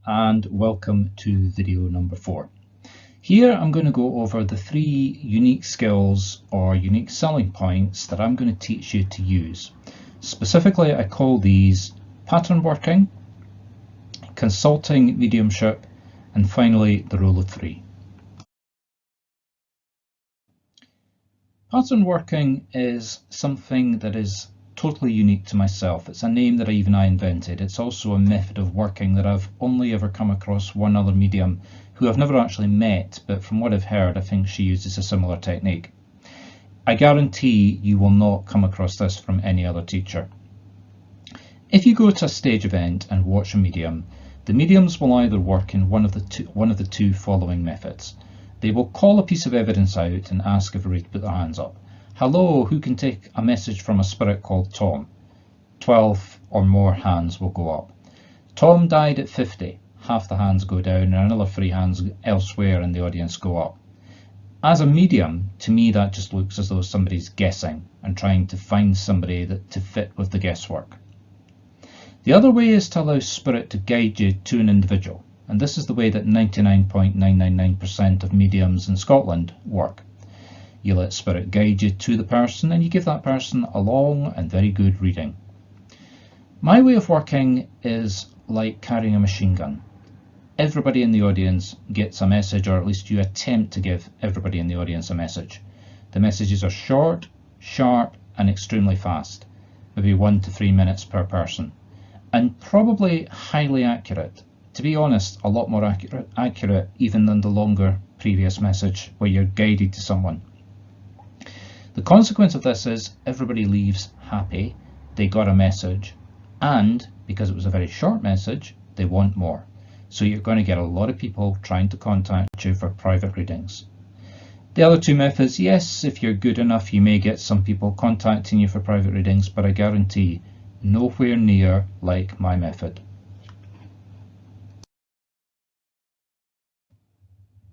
and welcome to video number 4. Here I'm going to go over the 3 unique skills or unique selling points that I'm going to teach you to use. Specifically, I call these pattern working, consulting mediumship, and finally the rule of 3. Pattern working is something that is totally unique to myself. It's a name that even I invented. It's also a method of working that I've only ever come across one other medium who I've never actually met, but from what I've heard, I think she uses a similar technique. I guarantee you will not come across this from any other teacher. If you go to a stage event and watch a medium, the mediums will either work in one of the two following methods. They will call a piece of evidence out and ask everybody to put their hands up. Hello, who can take a message from a spirit called Tom? 12 or more hands will go up. Tom died at 50. Half the hands go down and another 3 hands elsewhere in the audience go up. As a medium, to me that just looks as though somebody's guessing and trying to find somebody to fit with the guesswork. The other way is to allow spirit to guide you to an individual, and this is the way that 99.999% of mediums in Scotland work. You let spirit guide you to the person and you give that person a long and very good reading. My way of working is like carrying a machine gun. Everybody in the audience gets a message, or at least you attempt to give everybody in the audience a message. The messages are short, sharp and extremely fast, maybe 1 to 3 minutes per person, and probably highly accurate. To be honest, a lot more accurate even than the longer previous message where you're guided to someone. The consequence of this is everybody leaves happy, they got a message, and because it was a very short message, they want more. So you're going to get a lot of people trying to contact you for private readings. The other 2 methods, yes, if you're good enough, you may get some people contacting you for private readings, but I guarantee nowhere near like my method.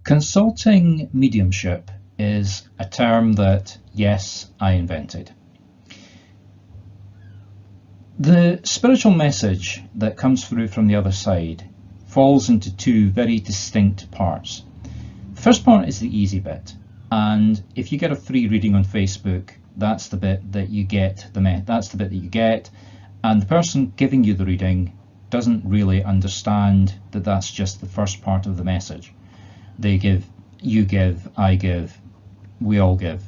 Consulting mediumship is a term that, yes, I invented. The spiritual message that comes through from the other side falls into 2 very distinct parts. The first part is the easy bit, and if you get a free reading on Facebook, that's the bit that you get. And the person giving you the reading doesn't really understand that that's just the first part of the message. They give, you give, I give, we all give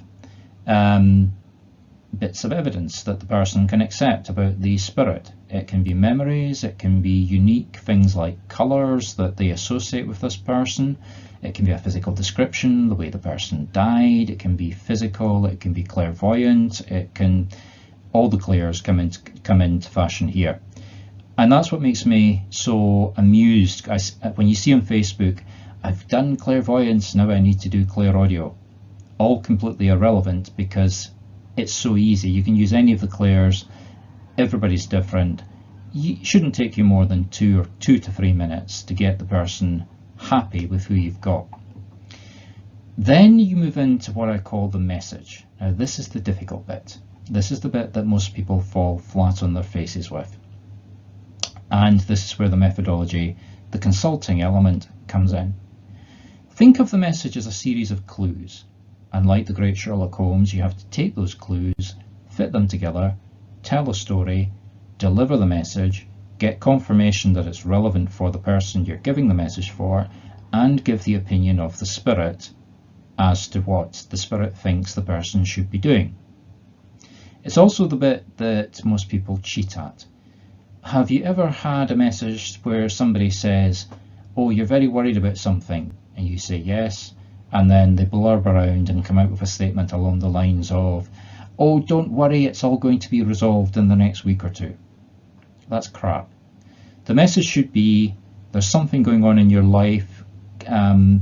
bits of evidence that the person can accept about the spirit. It can be memories, it can be unique things like colours that they associate with this person. It can be a physical description, the way the person died. It can be physical, it can be clairvoyant, all the clairs come into fashion here. And that's what makes me so amused. When you see on Facebook, I've done clairvoyance, now I need to do clairaudio. All completely irrelevant because it's so easy. You can use any of the clairs, everybody's different. It shouldn't take you more than 2 to 3 minutes to get the person happy with who you've got. Then you move into what I call the message. Now this is the difficult bit. This is the bit that most people fall flat on their faces with. And this is where the methodology, the consulting element, comes in. Think of the message as a series of clues. And like the great Sherlock Holmes, you have to take those clues, fit them together, tell a story, deliver the message, get confirmation that it's relevant for the person you're giving the message for, and give the opinion of the spirit as to what the spirit thinks the person should be doing. It's also the bit that most people cheat at. Have you ever had a message where somebody says, oh, you're very worried about something, and you say yes, and then they blurb around and come out with a statement along the lines of, oh, don't worry, it's all going to be resolved in the next week or 2. That's crap. The message should be, there's something going on in your life. Has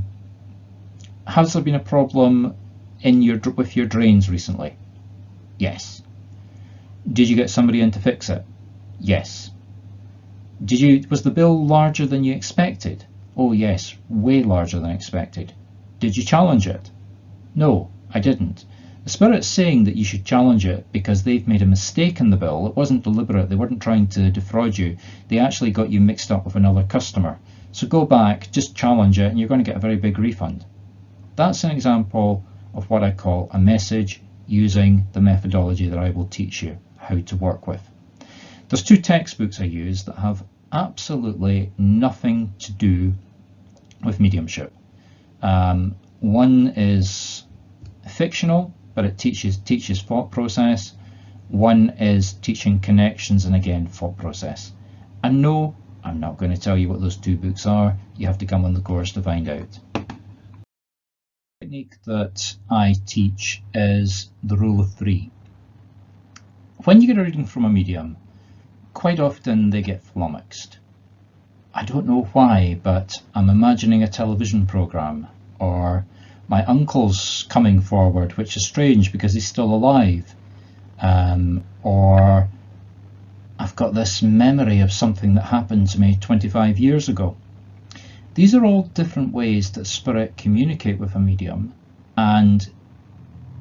there been a problem with your drains recently? Yes. Did you get somebody in to fix it? Yes. Was the bill larger than you expected? Oh yes, way larger than expected. Did you challenge it? No, I didn't. The Spirit's saying that you should challenge it because they've made a mistake in the bill. It wasn't deliberate. They weren't trying to defraud you. They actually got you mixed up with another customer. So go back, just challenge it, and you're going to get a very big refund. That's an example of what I call a message using the methodology that I will teach you how to work with. There's 2 textbooks I use that have absolutely nothing to do with mediumship. One is fictional, but it teaches thought process. One is teaching connections, and again, thought process. And no, I'm not going to tell you what those 2 books are. You have to come on the course to find out. The technique that I teach is the rule of 3. When you get a reading from a medium, quite often they get flummoxed. I don't know why, but I'm imagining a television program, or my uncle's coming forward, which is strange because he's still alive, or I've got this memory of something that happened to me 25 years ago. These are all different ways that spirit communicate with a medium, and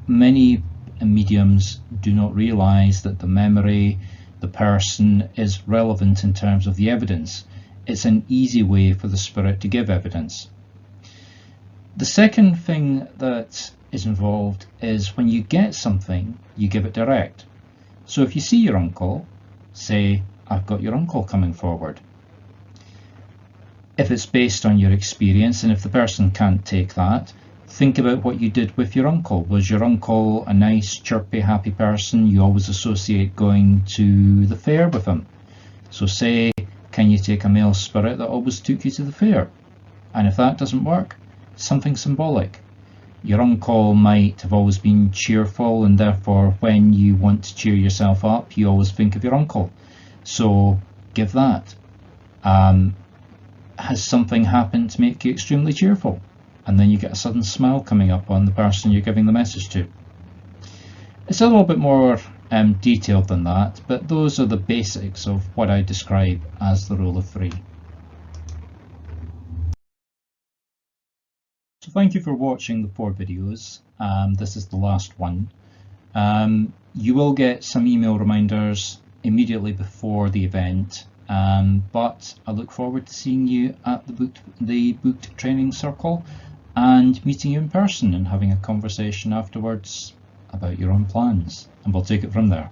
many mediums do not realize that the memory, the person, is relevant in terms of the evidence. It's an easy way for the spirit to give evidence. The second thing that is involved is when you get something, you give it direct. So if you see your uncle, say, I've got your uncle coming forward. If it's based on your experience, and if the person can't take that, think about what you did with your uncle. Was your uncle a nice, chirpy, happy person? You always associate going to the fair with him. So say, can you take a male spirit that always took you to the fair? And if that doesn't work, something symbolic. Your uncle might have always been cheerful, and therefore when you want to cheer yourself up, you always think of your uncle. So give that. Has something happened to make you extremely cheerful? And then you get a sudden smile coming up on the person you're giving the message to. It's a little bit more detailed than that, but those are the basics of what I describe as the rule of 3. So thank you for watching the 4 videos. This is the last one. You will get some email reminders immediately before the event, but I look forward to seeing you at the booked training circle and meeting you in person and having a conversation afterwards about your own plans, and we'll take it from there.